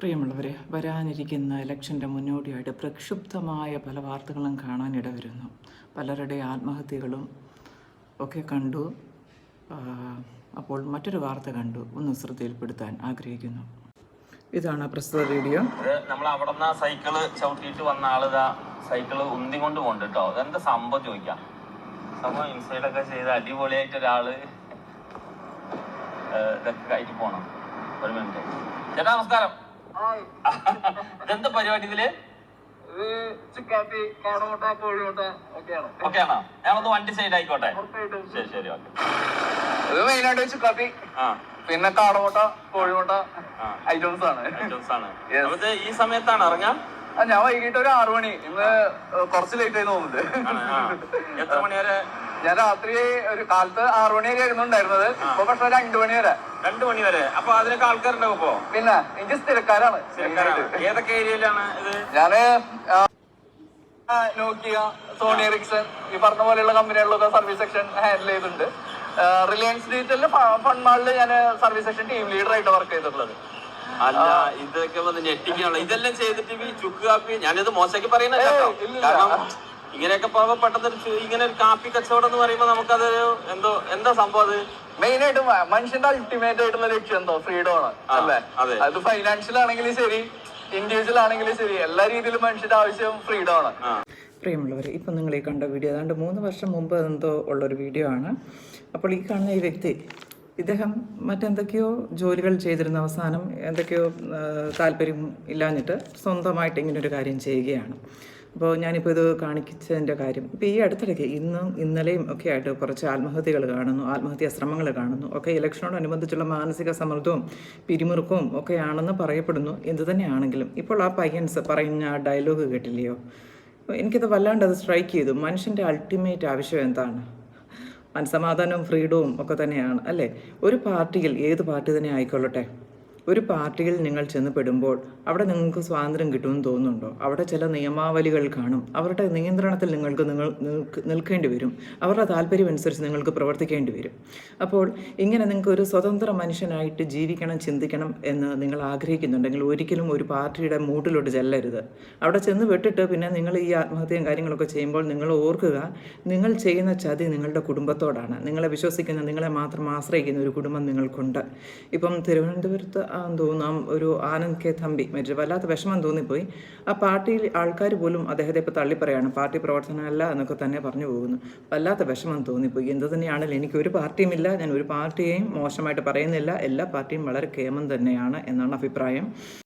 പ്രിയമുള്ളവരെ, വരാനിരിക്കുന്ന ഇലക്ഷൻ്റെ മുന്നോടിയായിട്ട് പ്രക്ഷുബ്ധമായ പല വാർത്തകളും കാണാനിടവരുന്നു. പലരുടെ ആത്മഹത്യകളും ഒക്കെ കണ്ടു. അപ്പോൾ മറ്റൊരു വാർത്ത കണ്ടു, ഒന്ന് ശ്രദ്ധയിൽപ്പെടുത്താൻ ആഗ്രഹിക്കുന്നു. ഇതാണ് പ്രസ്തുത വീഡിയോ. നമ്മൾ അവിടെ നിന്ന് സൈക്കിള് ചവിട്ടിയിട്ട് വന്ന ആളിതാ സൈക്കിള് ഉന്തിക്കൊണ്ട് പോകുന്നുണ്ട് കേട്ടോ. അതെന്താ സംഭവം ചോദിക്കാം. സംഭവം ഇൻസൈഡൊക്കെ ചെയ്ത് അടിപൊളിയായിട്ട് ഒരാള് ഇതൊക്കെ ആയിട്ട് പോണം. ഒരു മിനിറ്റ് ചേട്ടാ, നമസ്കാരം. ഇതെന്താ പരിപാടി? ഇതില് ഓക്കെയാണോ? ഞാനൊന്ന് വണ്ടി സൈഡ് ആയിക്കോട്ടെ. ശരി ശരി, ഓക്കെ. ഇത് മെയിനായിട്ട് ചുക്കാപ്പി, പിന്നെ കാടമുട്ട, കോഴിമുട്ട ഐറ്റംസ് ആണ്. നമുക്ക് ഈ സമയത്താണ് ഇറങ്ങാം. ഞാൻ വൈകിട്ട് ഒരു 6 മണി. ഇന്ന് കുറച്ച് ലേറ്റ് ആയി തോന്നുന്നത്. എത്ര മണി വരെ? ഞാൻ രാത്രി ഒരു കാലത്ത് 6 മണി വരെ ആയിരുന്നു ഉണ്ടായിരുന്നത്. ഇപ്പൊ പക്ഷെ 2 മണി വരെ. 2 മണി വരെ. അപ്പൊ അതിനൊക്കെ ആൾക്കാരുണ്ടാവും ഇപ്പൊ? പിന്നെ എനിക്ക് സ്ഥിരക്കാരാണ്. ഏതൊക്കെ ഏരിയയിലാണ് ഇത്? ഞാന് നോക്കിയ, സോണി എറിക്സൺ, ഈ പറഞ്ഞ പോലെയുള്ള കമ്പനികളിലൊക്കെ സർവീസ് സെക്ഷൻ ഹാൻഡിൽ ചെയ്തിട്ടുണ്ട്. റിലയൻസ് ഡിജിറ്റലില് ഫണ്ട് മാളില് ഞാൻ സർവീസ് സെക്ഷൻ ടീം ലീഡർ ആയിട്ട് വർക്ക് ചെയ്തിട്ടുള്ളത്. അല്ല, ഇതൊക്കെ വന്ന് ഞെട്ടിക്കാനുള്ള ഇതെല്ലാം ചെയ്തിട്ട് ഈ ചുക്ക് കാപ്പി, ഞാനിത് മോശമാക്കി പറയുന്നില്ല. കാരണം ഇങ്ങനെയൊക്കെ പോകുമ്പോ പെട്ടെന്ന് ഇങ്ങനെ ഒരു കാപ്പി കച്ചവടം എന്ന് പറയുമ്പോ നമുക്കത് എന്താ സംഭവം? അത് മെയിനായിട്ട് മനുഷ്യന്റെ അൾട്ടിമേറ്റ് ആയിട്ടുള്ള ലക്ഷ്യം എന്തോ ഫ്രീഡം ആണ്, അല്ലേ? അത് ഫൈനാൻഷ്യൽ ആണെങ്കിലും ശരി, ഇൻഡിവിജ്വൽ ആണെങ്കിലും ശരി, എല്ലാ രീതിയിലും മനുഷ്യന്റെ ആവശ്യം ഫ്രീഡം ആണ്. പ്രിയമുള്ളവർ, ഇപ്പം നിങ്ങൾ ഈ കണ്ട വീഡിയോ ഏതാണ്ട് 3 വർഷം മുമ്പ് എന്തോ ഉള്ളൊരു വീഡിയോ ആണ്. അപ്പോൾ ഈ കാണുന്ന ഈ വ്യക്തി, ഇദ്ദേഹം മറ്റെന്തൊക്കെയോ ജോലികൾ ചെയ്തിരുന്ന അവസാനം എന്തൊക്കെയോ താല്പര്യം ഇല്ലാഞ്ഞിട്ട് സ്വന്തമായിട്ട് ഇങ്ങനൊരു കാര്യം ചെയ്യുകയാണ്. അപ്പോൾ ഞാനിപ്പോൾ ഇത് കാണിച്ചതിൻ്റെ കാര്യം, ഇപ്പോൾ ഈ അടുത്തിടയ്ക്ക് ഇന്നും ഇന്നലെയും ഒക്കെ ആയിട്ട് കുറച്ച് ആത്മഹത്യകൾ കാണുന്നു, ആത്മഹത്യാ ശ്രമങ്ങൾ കാണുന്നു. ഒക്കെ ഇലക്ഷനോടനുബന്ധിച്ചുള്ള മാനസിക സമ്മർദ്ദവും പിരിമുറുക്കവും ഒക്കെയാണെന്ന് പറയപ്പെടുന്നു. എന്തു തന്നെയാണെങ്കിലും ഇപ്പോൾ ആ പയ്യൻസ് പറയുന്ന ആ ഡയലോഗ് കേട്ടില്ലയോ? എനിക്കത് വല്ലാണ്ട് അത് സ്ട്രൈക്ക് ചെയ്തു. മനുഷ്യൻ്റെ അൾട്ടിമേറ്റ് ആവശ്യം എന്താണ്? മനസ്സമാധാനവും ഫ്രീഡവും ഒക്കെ തന്നെയാണ്, അല്ലേ? ഒരു പാർട്ടിയിൽ, ഏത് പാർട്ടി തന്നെ ആയിക്കൊള്ളട്ടെ, ഒരു പാർട്ടിയിൽ നിങ്ങൾ ചെന്ന് പെടുമ്പോൾ അവിടെ നിങ്ങൾക്ക് സ്വാതന്ത്ര്യം കിട്ടുമെന്ന് തോന്നുന്നുണ്ടോ? അവിടെ ചില നിയമാവലികൾ കാണും. അവരുടെ നിയന്ത്രണത്തിൽ നിങ്ങൾക്ക് നിൽക്കേണ്ടി വരും. അവരുടെ താല്പര്യം അനുസരിച്ച് നിങ്ങൾക്ക് പ്രവർത്തിക്കേണ്ടി വരും. അപ്പോൾ ഇങ്ങനെ നിങ്ങൾക്ക് ഒരു സ്വതന്ത്ര മനുഷ്യനായിട്ട് ജീവിക്കണം, ചിന്തിക്കണം എന്ന് നിങ്ങൾ ആഗ്രഹിക്കുന്നുണ്ടെങ്കിൽ ഒരിക്കലും ഒരു പാർട്ടിയുടെ മൂട്ടിലോട്ട് ചെല്ലരുത്. അവിടെ ചെന്ന് വിട്ടിട്ട് പിന്നെ നിങ്ങൾ ഈ ആത്മഹത്യയും കാര്യങ്ങളൊക്കെ ചെയ്യുമ്പോൾ നിങ്ങൾ ഓർക്കുക, നിങ്ങൾ ചെയ്യുന്ന ചതി നിങ്ങളുടെ കുടുംബത്തോടാണ്. നിങ്ങളെ വിശ്വസിക്കുന്ന, നിങ്ങളെ മാത്രം ആശ്രയിക്കുന്ന ഒരു കുടുംബം നിങ്ങൾക്കുണ്ട്. ഇപ്പം തിരുവനന്തപുരത്ത് തോന്നാം ഒരു ആനന്ദ് കെ തമ്പി മറ്റു വല്ലാത്ത വിഷമം തോന്നിപ്പോയി. ആ പാർട്ടിയിൽ ആൾക്കാർ പോലും അദ്ദേഹത്തെ ഇപ്പോൾ തള്ളിപ്പറയാണ്, പാർട്ടി പ്രവർത്തനമല്ല എന്നൊക്കെ തന്നെ പറഞ്ഞു പോകുന്നു. വല്ലാത്ത വിഷമം തോന്നിപ്പോയി. എന്തു തന്നെയാണെങ്കിലും എനിക്കൊരു പാർട്ടിയുമില്ല, ഞാൻ ഒരു പാർട്ടിയെയും മോശമായിട്ട് പറയുന്നില്ല. എല്ലാ പാർട്ടിയും വളരെ കേമം തന്നെയാണ് എന്നാണ് അഭിപ്രായം.